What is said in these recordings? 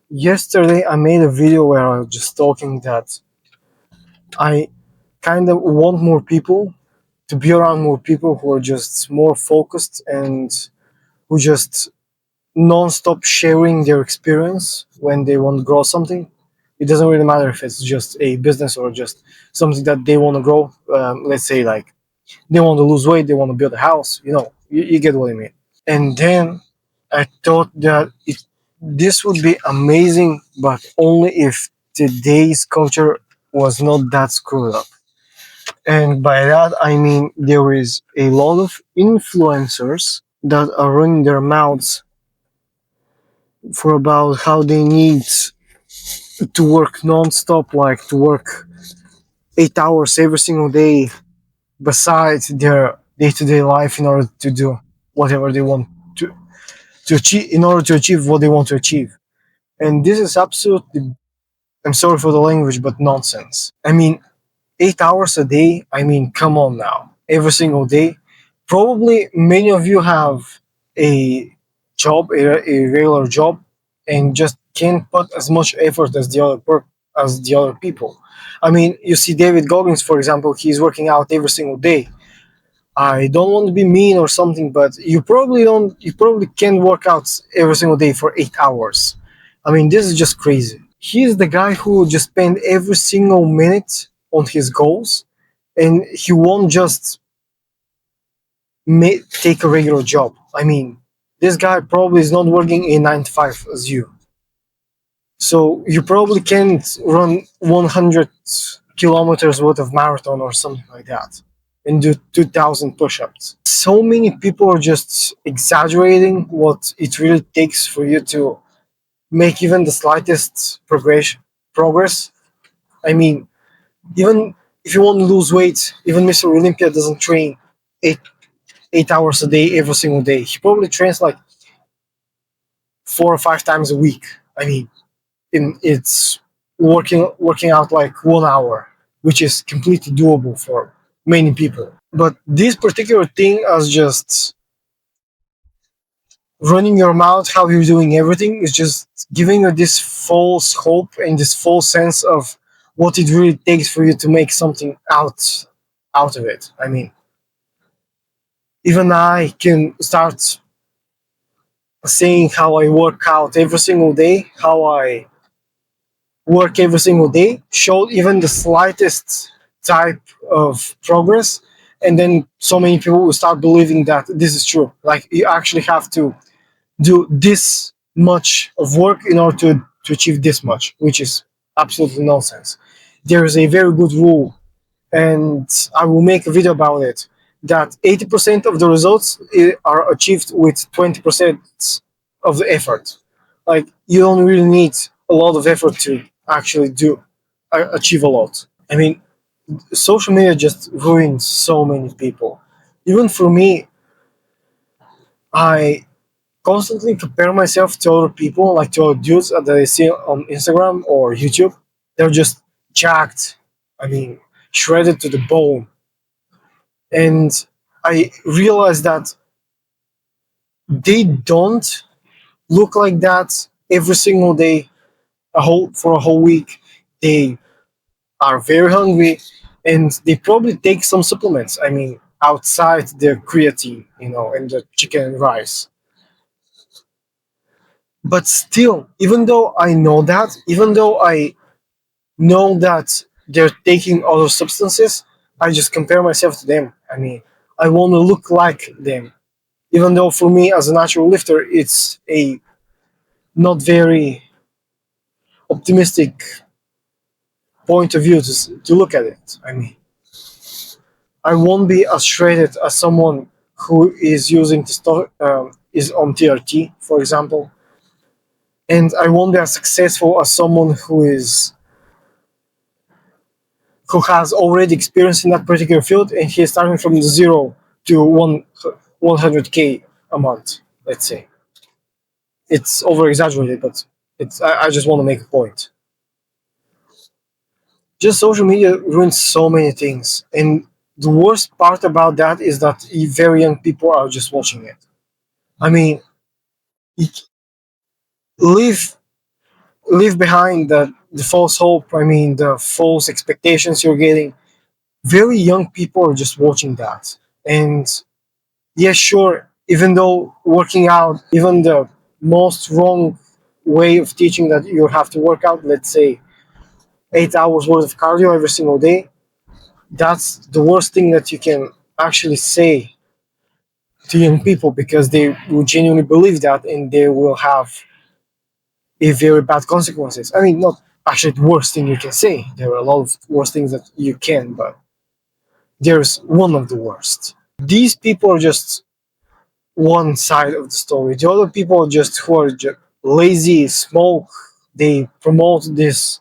Yesterday I made a video where I was just talking that I kind of want more people to be around more people who are just more focused and who just non-stop sharing their experience when they want to grow something. It doesn't really matter if it's just a business or just something that they want to grow. Let's say like they want to lose weight, they want to build a house. You get what I mean. And then I thought that this would be amazing, but only if today's culture was not that screwed up. And by that, I mean there is a lot of influencers that are running their mouths for about how they need to work non-stop, like to work 8 hours every single day besides their day-to-day life in order to do whatever they want to, to achieve, in order to achieve what they want to achieve. And this is absolutely, I'm sorry for the language, but nonsense. I mean, 8 hours a day, I mean, come on now. Every single day. Probably many of you have a a regular job, and just can't put as much effort as the other people. I mean, you see David Goggins, for example, he's working out every single day. I don't want to be mean or something, but you probably can work out every single day for 8 hours. I mean, this is just crazy. He's the guy who just spend every single minute on his goals, and he won't just take a regular job. I mean, this guy probably is not working a 9 to 5 as you. So you probably can't run 100 kilometers worth of marathon or something like that and do 2,000 push-ups. So many people are just exaggerating what it really takes for you to make even the slightest progress. I mean, even if you want to lose weight, even Mr. Olympia doesn't train eight 8 hours a day every single day. He probably trains like 4 or 5 times a week. I mean, it's working out like 1 hour, which is completely doable for many people. But this particular thing as just running your mouth how you're doing everything is just giving you this false hope and this false sense of what it really takes for you to make something out of it. I mean, even I can start saying how I work out every single day, how I work every single day, show even the slightest type of progress, and then so many people will start believing that this is true. Like you actually have to do this much of work in order to achieve this much, which is absolutely nonsense. There is a very good rule, and I will make a video about it, that 80% of the results are achieved with 20% of the effort. Like you don't really need a lot of effort to actually do achieve a lot. I mean, social media just ruins so many people. Even for me, I constantly compare myself to other people, like to other dudes that I see on Instagram or YouTube. They're just jacked. I mean, shredded to the bone. And I realized that they don't look like that every single day, a whole week. They are very hungry, and they probably take some supplements. I mean, outside the creatine, and the chicken and rice. But still, even though I know that they're taking other substances, I just compare myself to them. I mean, I want to look like them. Even though for me, as a natural lifter, it's a not very optimistic point of view to look at it. I mean, I won't be as shredded as someone who is using is on TRT, for example, and I won't be as successful as someone who has already experience in that particular field, and he is starting from zero to 100K a month. Let's say it's over exaggerated, but I just want to make a point. Just social media ruins so many things, and the worst part about that is that very young people are just watching it. I mean, live leave behind the false hope. I mean, the false expectations you're getting. Very young people are just watching that. And yeah, sure, even though working out, even the most wrong way of teaching that you have to work out, let's say 8 hours worth of cardio every single day, that's the worst thing that you can actually say to young people because they will genuinely believe that and they will have a very bad consequences. I mean, not actually the worst thing you can say. There are a lot of worse things that you can, but there's one of the worst. These people are just one side of the story. The other people are just who are just lazy, smoke. They promote this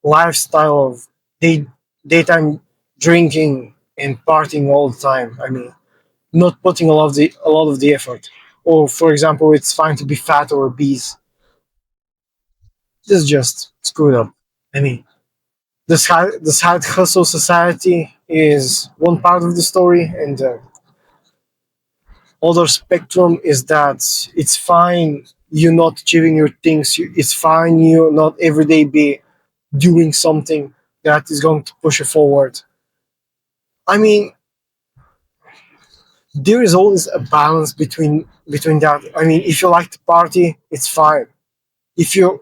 lifestyle of day daytime drinking and partying all the time. I mean, not putting a lot of the effort. Or for example, it's fine to be fat or obese. This is just screwed up. I mean, the side hustle society is one part of the story, and the other spectrum is that it's fine you not achieving your things. It's fine you not every day be doing something that is going to push you forward. I mean, there is always a balance between that. I mean, if you like to party, it's fine. If you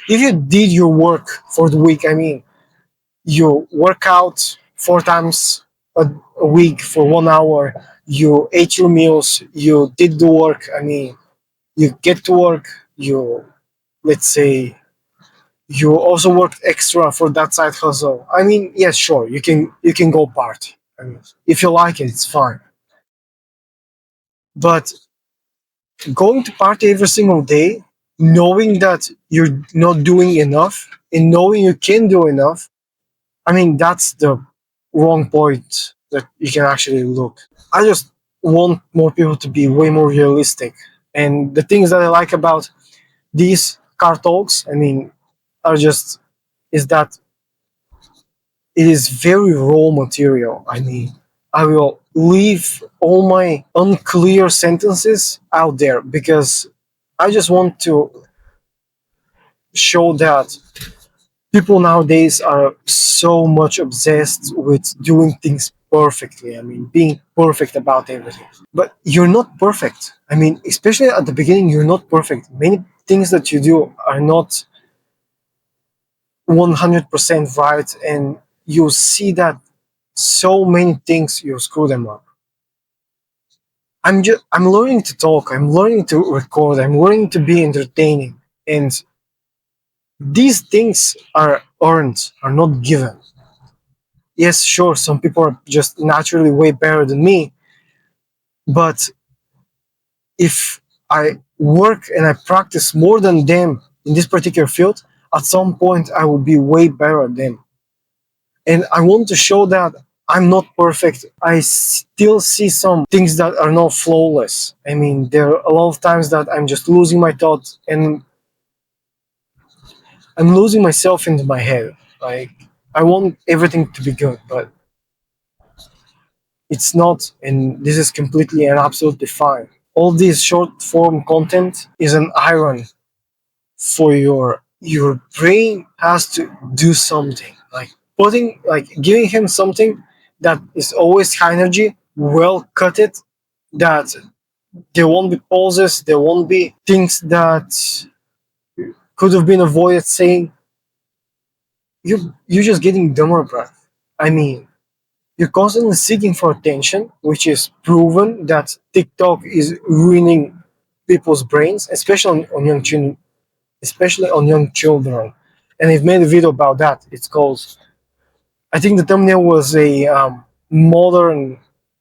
did your work for the week, I mean, you work out 4 times a week for 1 hour, you ate your meals, you did the work. I mean, you get to work, you, let's say, you also worked extra for that side hustle. I mean, yes, sure, you can go party. I mean, if you like it, it's fine. But going to party every single day, knowing that you're not doing enough and knowing you can do enough, I mean, that's the wrong point that you can actually look. I just want more people to be way more realistic. And the things that I like about these car talks, I mean, are just is that it is very raw material. I mean, I will leave all my unclear sentences out there because I just want to show that people nowadays are so much obsessed with doing things perfectly. I mean, being perfect about everything. But you're not perfect. I mean, especially at the beginning, you're not perfect. Many things that you do are not 100% right, and you see that so many things you screw them up. I'm learning to talk. I'm learning to record. I'm learning to be entertaining, and these things are earned, are not given. Yes, sure, some people are just naturally way better than me, but if I work and I practice more than them in this particular field, at some point I will be way better at them. And I want to show that I'm not perfect. I still see some things that are not flawless. I mean, there are a lot of times that I'm just losing my thoughts and I'm losing myself into my head. Like, I want everything to be good, but it's not, and this is completely and absolutely fine. All this short form content is an iron for your brain has to do something, like putting, like giving him something that is always high energy, well cut it, that there won't be pauses, there won't be things that could have been avoided saying. You're just getting dumber, bruh. I mean, you're constantly seeking for attention, which is proven that TikTok is ruining people's brains, especially on young children. And I've made a video about that. It's called, I think the thumbnail was a modern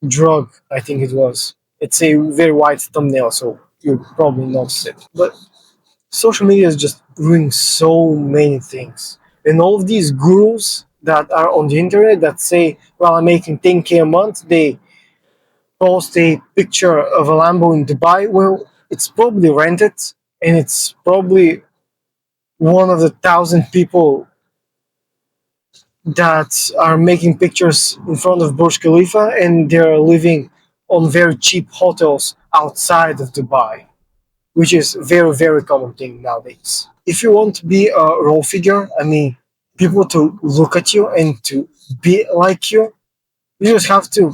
drug. I think it was. It's a very wide thumbnail, so you probably notice it. But social media is just doing so many things, and all of these gurus that are on the internet that say, "Well, I'm making 10K a month," they post a picture of a Lambo in Dubai. Well, it's probably rented, and it's probably one of the 1,000 people that are making pictures in front of Burj Khalifa, and they're living on very cheap hotels outside of Dubai, which is a very, very common thing nowadays. if you want to be a role figure, I mean, people to look at you and to be like you just have to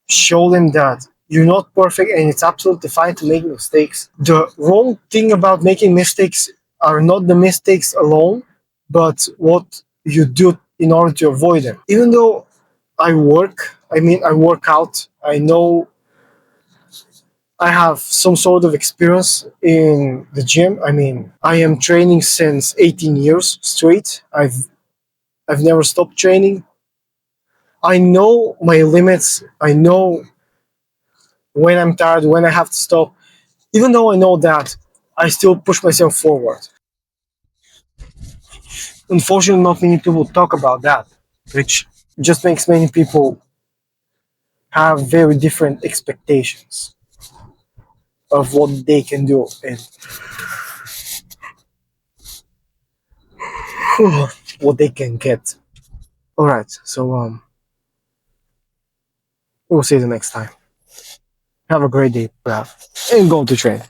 show them that you're not perfect and it's absolutely fine to make mistakes. The wrong thing about making mistakes are not the mistakes alone, but what you do in order to avoid them. Even though I work out, I know I have some sort of experience in the gym. I mean, I am training since 18 years straight. I've never stopped training. I know my limits. I know when I'm tired, when I have to stop. Even though I know that, I still push myself forward. Unfortunately, not many people talk about that, which just makes many people have very different expectations of what they can do and what they can get. All right, so we'll see you the next time. Have a great day, Brav, and go to train.